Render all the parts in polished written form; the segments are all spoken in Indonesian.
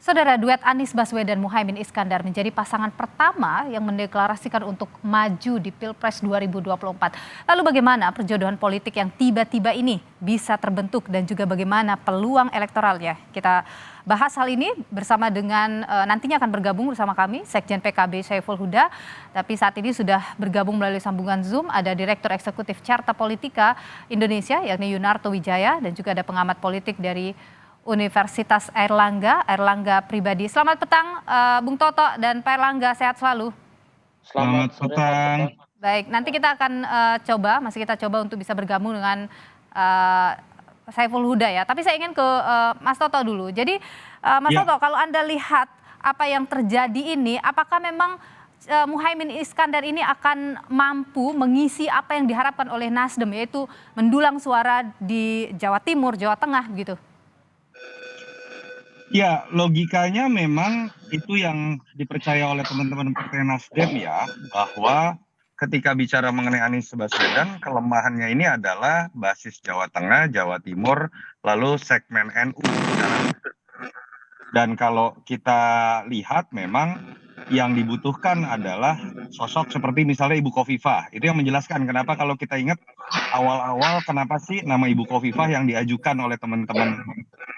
Saudara, duet Anies Baswedan Muhaimin Iskandar menjadi pasangan pertama yang mendeklarasikan untuk maju di Pilpres 2024. Lalu bagaimana perjodohan politik yang tiba-tiba ini bisa terbentuk dan juga bagaimana peluang elektoralnya? Kita bahas hal ini bersama dengan nantinya akan bergabung bersama kami Sekjen PKB Syaiful Huda. Tapi saat ini sudah bergabung melalui sambungan Zoom ada Direktur Eksekutif Carta Politika Indonesia yakni Yunarto Wijaya dan juga ada pengamat politik dari Universitas Airlangga Pribadi. Selamat petang Bung Toto dan Pak Airlangga, sehat selalu. Selamat petang. Baik, nanti kita akan masih kita coba untuk bisa bergabung dengan Syaiful Huda ya. Tapi saya ingin ke Mas Toto dulu. Jadi Mas Toto, kalau Anda lihat apa yang terjadi ini, apakah memang Muhaimin Iskandar ini akan mampu mengisi apa yang diharapkan oleh Nasdem, yaitu mendulang suara di Jawa Timur, Jawa Tengah gitu? Ya, logikanya memang itu yang dipercaya oleh teman-teman Partai Nasdem ya, bahwa ketika bicara mengenai Anies Baswedan, kelemahannya ini adalah basis Jawa Tengah, Jawa Timur, lalu segmen NU. Dan kalau kita lihat memang yang dibutuhkan adalah sosok seperti misalnya Ibu Khofifah. Itu yang menjelaskan kenapa kalau kita ingat awal-awal kenapa sih nama Ibu Khofifah yang diajukan oleh teman-teman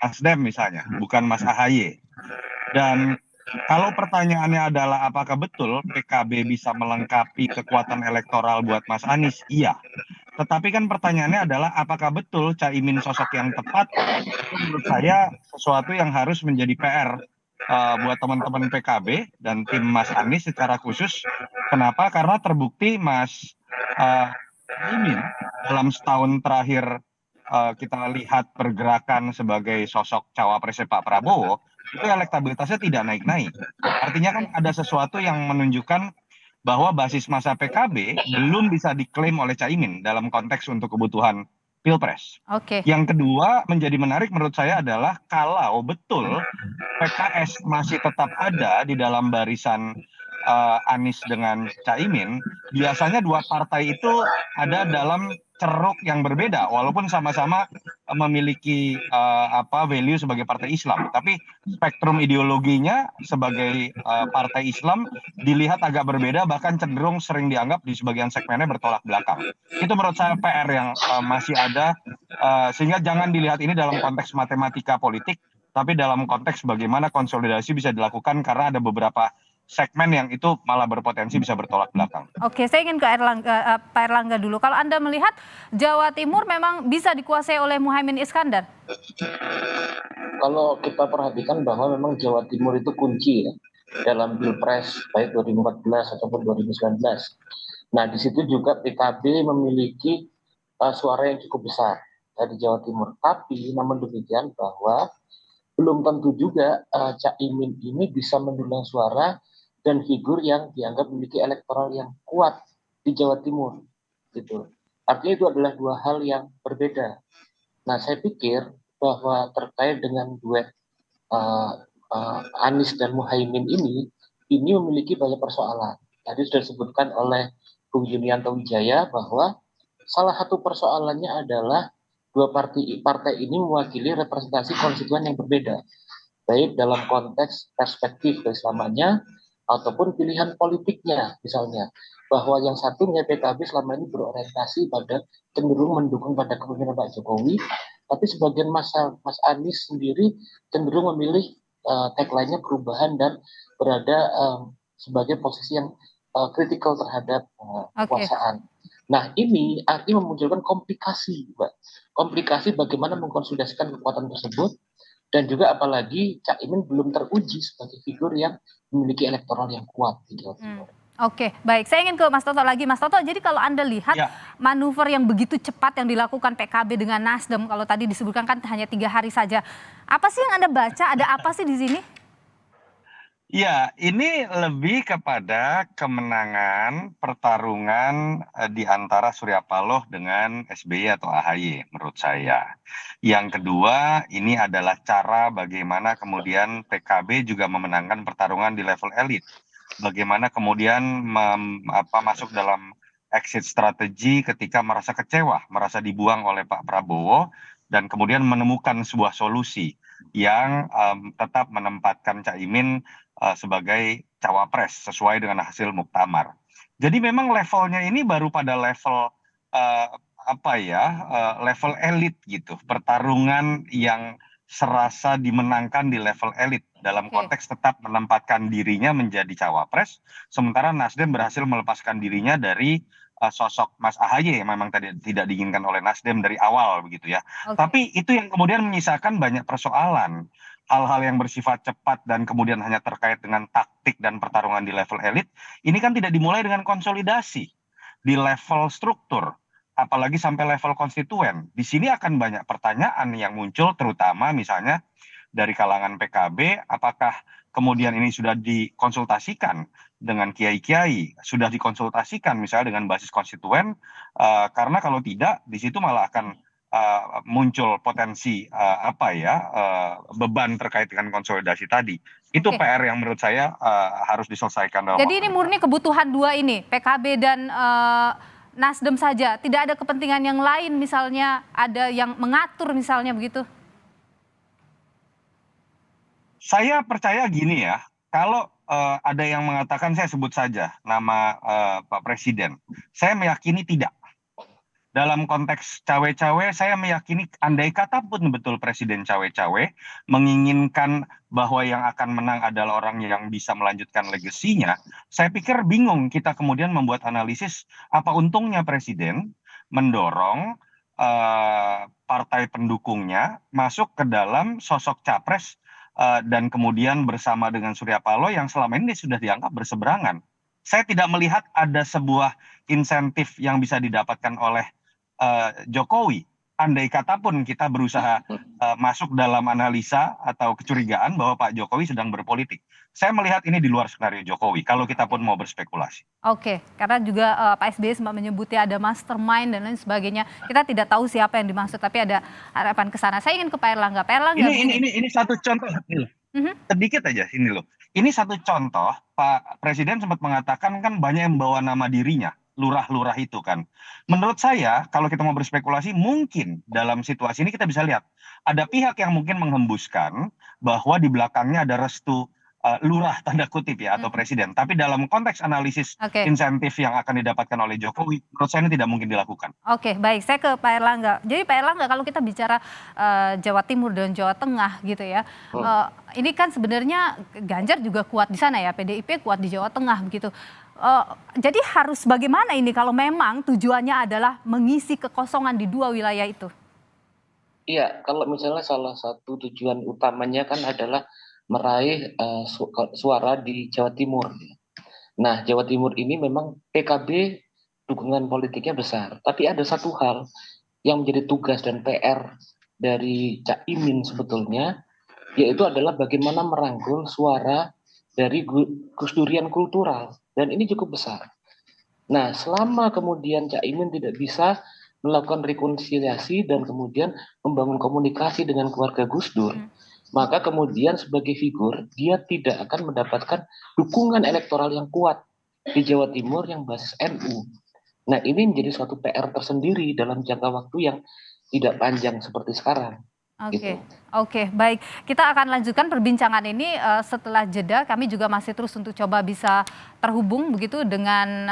Nasdem misalnya, bukan Mas AHY. Dan kalau pertanyaannya adalah apakah betul PKB bisa melengkapi kekuatan elektoral buat Mas Anies? Iya. Tetapi kan pertanyaannya adalah apakah betul Caimin sosok yang tepat? Itu menurut saya sesuatu yang harus menjadi PR buat teman-teman PKB dan tim Mas Anies secara khusus. Kenapa? Karena terbukti Mas Caimin dalam setahun terakhir kita lihat pergerakan sebagai sosok cawapresnya Pak Prabowo, itu elektabilitasnya tidak naik-naik. Artinya kan ada sesuatu yang menunjukkan bahwa basis masa PKB belum bisa diklaim oleh Caimin dalam konteks untuk kebutuhan Pilpres. Yang kedua menjadi menarik menurut saya adalah kalau betul PKS masih tetap ada di dalam barisan Anies dengan Caimin, biasanya dua partai itu ada dalam ceruk yang berbeda walaupun sama-sama memiliki value sebagai partai Islam, tapi spektrum ideologinya sebagai partai Islam dilihat agak berbeda, bahkan cenderung sering dianggap di sebagian segmennya bertolak belakang. Itu menurut saya PR yang masih ada, sehingga jangan dilihat ini dalam konteks matematika politik, tapi dalam konteks bagaimana konsolidasi bisa dilakukan karena ada beberapa segmen yang itu malah berpotensi bisa bertolak belakang. Oke, saya ingin ke Pak Airlangga dulu. Kalau Anda melihat Jawa Timur memang bisa dikuasai oleh Muhaimin Iskandar? Kalau kita perhatikan bahwa memang Jawa Timur itu kunci ya dalam Pilpres baik 2014 ataupun 2019. Nah, di situ juga PKB memiliki suara yang cukup besar dari Jawa Timur. Tapi namun demikian bahwa belum tentu juga Caimin ini bisa mendulang suara dan figur yang dianggap memiliki elektoral yang kuat di Jawa Timur, gitu. Artinya itu adalah dua hal yang berbeda. Nah, saya pikir bahwa terkait dengan duet Anies dan Muhaimin ini memiliki banyak persoalan. Tadi sudah disebutkan oleh Bung Yunianto Wijaya bahwa salah satu persoalannya adalah dua partai ini mewakili representasi konstituen yang berbeda, baik dalam konteks perspektif keislamannya ataupun pilihan politiknya, misalnya bahwa yang satunya PKB selama ini berorientasi pada cenderung mendukung pada kepemimpinan Pak Jokowi, tapi sebagian Mas Anies sendiri cenderung memilih tagline-nya perubahan dan berada sebagai posisi yang kritikal terhadap kekuasaan. Nah, ini artinya memunculkan komplikasi, Mbak. Komplikasi bagaimana mengkonsolidasikan kekuatan tersebut, dan juga apalagi Caimin belum teruji sebagai figur yang memiliki elektoral yang kuat di Jawa Timur. Oke, baik. Saya ingin ke Mas Toto lagi. Mas Toto, jadi kalau Anda lihat manuver yang begitu cepat yang dilakukan PKB dengan Nasdem, kalau tadi disebutkan kan hanya 3 hari saja. Apa sih yang Anda baca? Ada apa sih di sini? Ya, ini lebih kepada kemenangan pertarungan di antara Surya Paloh dengan SBY atau AHY menurut saya. Yang kedua, ini adalah cara bagaimana kemudian PKB juga memenangkan pertarungan di level elit. Bagaimana kemudian masuk dalam exit strategi ketika merasa kecewa, merasa dibuang oleh Pak Prabowo, dan kemudian menemukan sebuah solusi. yang tetap menempatkan Caimin sebagai cawapres sesuai dengan hasil muktamar. Jadi memang levelnya ini baru pada level eh, level elit gitu, pertarungan yang serasa dimenangkan di level elit dalam Oke. konteks tetap menempatkan dirinya menjadi cawapres, sementara Nasdem berhasil melepaskan dirinya dari sosok Mas AHY yang memang tadi tidak diinginkan oleh Nasdem dari awal begitu ya. Oke. Tapi itu yang kemudian menyisakan banyak persoalan. Hal-hal yang bersifat cepat dan kemudian hanya terkait dengan taktik dan pertarungan di level elit, ini kan tidak dimulai dengan konsolidasi di level struktur, apalagi sampai level konstituen. Di sini akan banyak pertanyaan yang muncul, terutama misalnya dari kalangan PKB, apakah kemudian ini sudah dikonsultasikan dengan kiai-kiai, sudah dikonsultasikan misalnya dengan basis konstituen, karena kalau tidak, di situ malah akan muncul potensi beban terkait dengan konsolidasi tadi. Itu Oke. PR yang menurut saya harus diselesaikan dalam Jadi waktu ini dekat. murni kebutuhan dua ini, PKB dan Nasdem saja. Tidak ada kepentingan yang lain, misalnya ada yang mengatur misalnya begitu. Saya percaya gini ya, kalau ada yang mengatakan, saya sebut saja nama Pak Presiden, saya meyakini tidak. Dalam konteks cawe-cawe, saya meyakini andai kata pun betul Presiden cawe-cawe menginginkan bahwa yang akan menang adalah orang yang bisa melanjutkan legasinya, saya pikir bingung kita kemudian membuat analisis apa untungnya Presiden mendorong partai pendukungnya masuk ke dalam sosok capres dan kemudian bersama dengan Surya Paloh yang selama ini sudah dianggap berseberangan. Saya tidak melihat ada sebuah insentif yang bisa didapatkan oleh Jokowi. Andai kata pun kita berusaha masuk dalam analisa atau kecurigaan bahwa Pak Jokowi sedang berpolitik. Saya melihat ini di luar skenario Jokowi, kalau kita pun mau berspekulasi. Oke, karena juga Pak SBY sempat menyebutnya ada mastermind dan lain sebagainya. Kita tidak tahu siapa yang dimaksud, tapi ada harapan ke sana. Saya ingin ke Pak Erlangga. Pak Erlangga begini. Ini satu contoh, ini loh. Mhm. Sedikit aja ini loh. Ini satu contoh, Pak Presiden sempat mengatakan kan banyak yang bawa nama dirinya, lurah-lurah itu kan. Menurut saya, kalau kita mau berspekulasi, mungkin dalam situasi ini kita bisa lihat, ada pihak yang mungkin menghembuskan bahwa di belakangnya ada restu lurah tanda kutip ya atau Mhm. presiden. Tapi dalam konteks analisis Oke. insentif yang akan didapatkan oleh Jokowi, menurut saya ini tidak mungkin dilakukan. Oke, baik. Saya ke Pak Erlangga. Jadi Pak Erlangga, kalau kita bicara Jawa Timur dan Jawa Tengah gitu ya, ini kan sebenarnya Ganjar juga kuat di sana ya, PDIP kuat di Jawa Tengah begitu. Jadi harus bagaimana ini kalau memang tujuannya adalah mengisi kekosongan di dua wilayah itu? Iya, kalau misalnya salah satu tujuan utamanya kan adalah meraih suara di Jawa Timur. Nah, Jawa Timur ini memang PKB dukungan politiknya besar, tapi ada satu hal yang menjadi tugas dan PR dari Cak Imin sebetulnya, yaitu adalah bagaimana merangkul suara dari Gus Durian kultural, dan ini cukup besar. Nah, selama kemudian Cak Imin tidak bisa melakukan rekonsiliasi dan kemudian membangun komunikasi dengan keluarga Gus Dur, maka kemudian sebagai figur dia tidak akan mendapatkan dukungan elektoral yang kuat di Jawa Timur yang basis NU. Nah, ini menjadi suatu PR tersendiri dalam jangka waktu yang tidak panjang seperti sekarang. Oke, Gitu. oke, baik. Kita akan lanjutkan perbincangan ini setelah jeda. Kami juga masih terus untuk coba bisa terhubung begitu dengan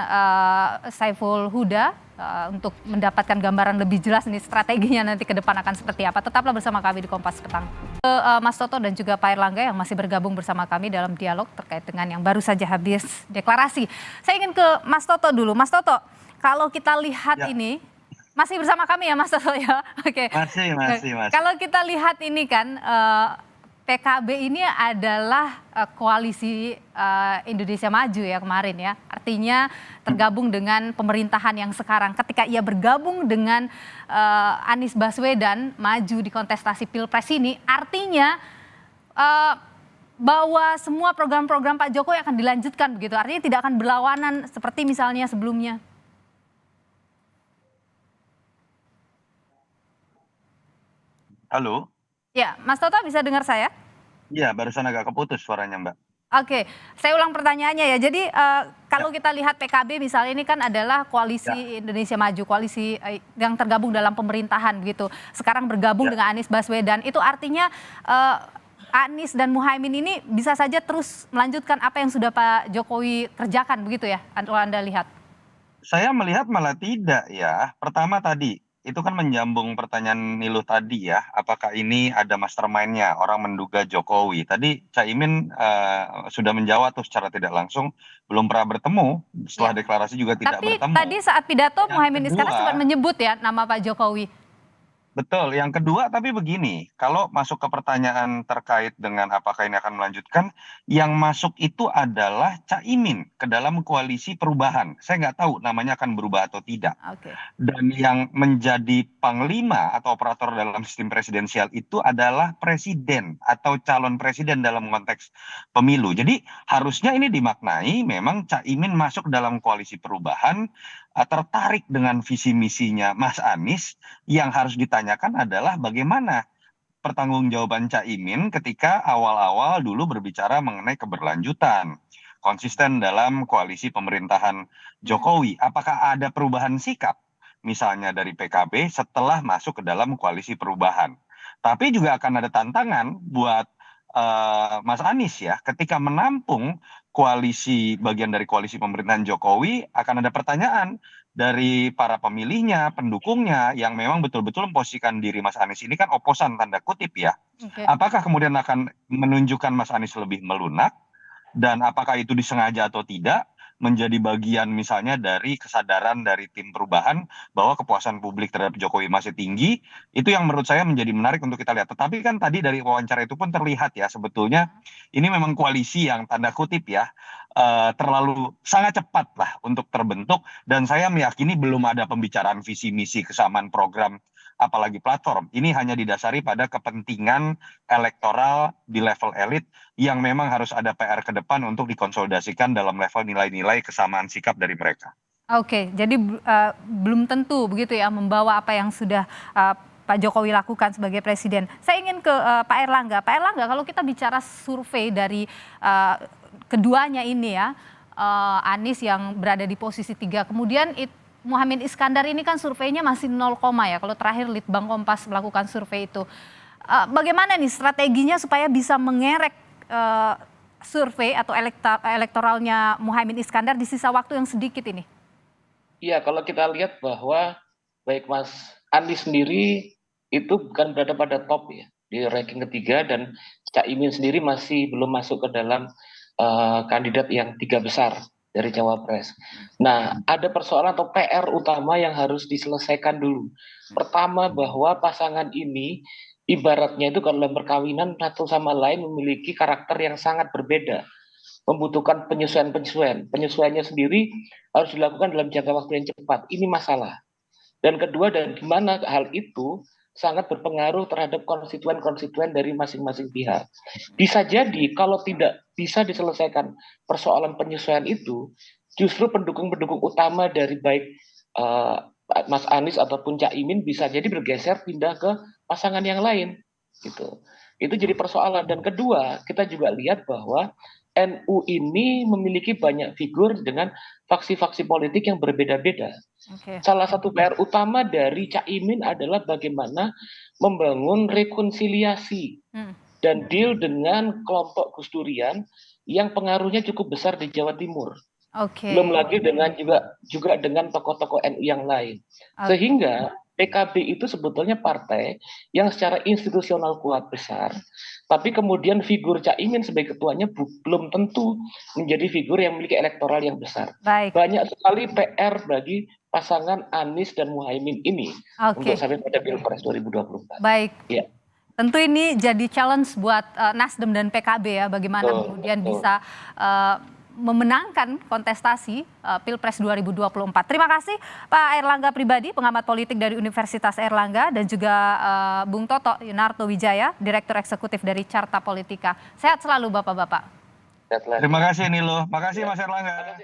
Saiful Huda untuk mendapatkan gambaran lebih jelas ini strateginya nanti ke depan akan seperti apa. Tetaplah bersama kami di Kompas Petang. Mas Toto dan juga Pak Erlangga yang masih bergabung bersama kami dalam dialog terkait dengan yang baru saja habis deklarasi. Saya ingin ke Mas Toto dulu. Mas Toto, kalau kita lihat Ya. ini masih bersama kami ya Mas Toto ya. Oke. Masih. Kalau kita lihat ini kan PKB ini adalah koalisi Indonesia Maju ya kemarin ya. Artinya tergabung dengan pemerintahan yang sekarang. Ketika ia bergabung dengan Anies Baswedan maju di kontestasi Pilpres ini, artinya bahwa semua program-program Pak Jokowi akan dilanjutkan begitu. Artinya tidak akan berlawanan seperti misalnya sebelumnya. Halo? Ya, Mas Toto bisa dengar saya? Iya, barusan agak keputus suaranya, Mbak. Oke, saya ulang pertanyaannya ya. Jadi kalau kita lihat PKB misalnya ini kan adalah koalisi Ya, Indonesia Maju, koalisi yang tergabung dalam pemerintahan begitu. Sekarang bergabung ya. dengan Anies Baswedan. Itu artinya eh, Anies dan Muhaimin ini bisa saja terus melanjutkan apa yang sudah Pak Jokowi kerjakan begitu ya, kalau Anda lihat. Saya melihat malah tidak ya. Pertama tadi, itu kan menyambung pertanyaan Niluh tadi ya, apakah ini ada mastermind-nya, orang menduga Jokowi. Tadi Caimin sudah menjawab tuh secara tidak langsung, belum pernah bertemu, Ya. setelah deklarasi juga tidak Tapi bertemu. tadi saat pidato Yang Muhaimin Iskandar sempat kedua, menyebut ya nama Pak Jokowi. betul. Yang kedua, tapi begini, kalau masuk ke pertanyaan terkait dengan apakah ini akan melanjutkan, yang masuk itu adalah Caimin ke dalam koalisi perubahan. Saya nggak tahu namanya akan berubah atau tidak. Oke. Dan yang menjadi panglima atau operator dalam sistem presidensial itu adalah presiden atau calon presiden dalam konteks pemilu. Jadi harusnya ini dimaknai memang Caimin masuk dalam koalisi perubahan, tertarik dengan visi misinya Mas Anies. Yang harus ditanyakan adalah bagaimana pertanggungjawaban Caimin ketika awal-awal dulu berbicara mengenai keberlanjutan, konsisten dalam koalisi pemerintahan Jokowi. Apakah ada perubahan sikap, misalnya dari PKB setelah masuk ke dalam koalisi perubahan? Tapi juga akan ada tantangan buat Mas Anies ya, ketika menampung koalisi bagian dari koalisi pemerintahan Jokowi, akan ada pertanyaan dari para pemilihnya, pendukungnya yang memang betul-betul memposisikan diri Mas Anies ini kan oposan tanda kutip ya. Oke. Apakah kemudian akan menunjukkan Mas Anies lebih melunak dan apakah itu disengaja atau tidak menjadi bagian misalnya dari kesadaran dari tim perubahan bahwa kepuasan publik terhadap Jokowi masih tinggi, itu yang menurut saya menjadi menarik untuk kita lihat. Tetapi kan tadi dari wawancara itu pun terlihat ya sebetulnya ini memang koalisi yang tanda kutip ya terlalu sangat cepat lah untuk terbentuk dan saya meyakini belum ada pembicaraan visi misi kesamaan program apalagi platform. Ini hanya didasari pada kepentingan elektoral di level elit yang memang harus ada PR ke depan untuk dikonsolidasikan dalam level nilai-nilai kesamaan sikap dari mereka. Oke, jadi belum tentu begitu ya membawa apa yang sudah Pak Jokowi lakukan sebagai presiden. Saya ingin ke Pak Erlangga. Pak Erlangga, kalau kita bicara survei dari keduanya ini ya, Anies yang berada di posisi 3, kemudian Muhaimin Iskandar ini kan surveinya masih 0, ya. Kalau terakhir Litbang Kompas melakukan survei itu. Bagaimana nih strateginya supaya bisa mengerek survei atau elektoralnya Muhaimin Iskandar di sisa waktu yang sedikit ini? Iya, kalau kita lihat bahwa baik Mas Anies sendiri itu bukan berada pada top ya di ranking ketiga dan Caimin sendiri masih belum masuk ke dalam kandidat yang 3 besar dari Cawapres. Nah, ada persoalan atau PR utama yang harus diselesaikan dulu. Pertama bahwa pasangan ini ibaratnya itu kalau dalam perkawinan satu sama lain memiliki karakter yang sangat berbeda, membutuhkan penyesuaian-penyesuaian. Penyesuaiannya sendiri harus dilakukan dalam jangka waktu yang cepat. Ini masalah. Dan kedua, dan gimana hal itu sangat berpengaruh terhadap konstituen-konstituen dari masing-masing pihak. Bisa jadi kalau tidak bisa diselesaikan persoalan penyesuaian itu, justru pendukung-pendukung utama dari baik Mas Anies ataupun Cak Imin bisa jadi bergeser pindah ke pasangan yang lain. Gitu. Itu jadi persoalan. Dan kedua, kita juga lihat bahwa NU ini memiliki banyak figur dengan faksi-faksi politik yang berbeda-beda. Oke. Salah satu PR utama dari Cak Imin adalah bagaimana membangun rekonsiliasi dan deal dengan kelompok Gus Durian yang pengaruhnya cukup besar di Jawa Timur. Oke. Belum lagi dengan juga dengan tokoh-tokoh NU yang lain. Oke. Sehingga PKB itu sebetulnya partai yang secara institusional kuat besar, tapi kemudian figur Cak Imin sebagai ketuanya belum tentu menjadi figur yang memiliki elektoral yang besar. Baik. Banyak sekali PR bagi pasangan Anies dan Muhaimin ini untuk sampai pada Pilpres 2024. Baik. Ya. Tentu ini jadi challenge buat Nasdem dan PKB ya, bagaimana kemudian bisa memenangkan kontestasi Pilpres 2024. Terima kasih Pak Erlangga Pribadi, pengamat politik dari Universitas Erlangga, dan juga Bung Toto Yunarto Wijaya, Direktur Eksekutif dari Carta Politika. Sehat selalu Bapak-Bapak. Terima kasih Nilo, makasih Mas Erlangga.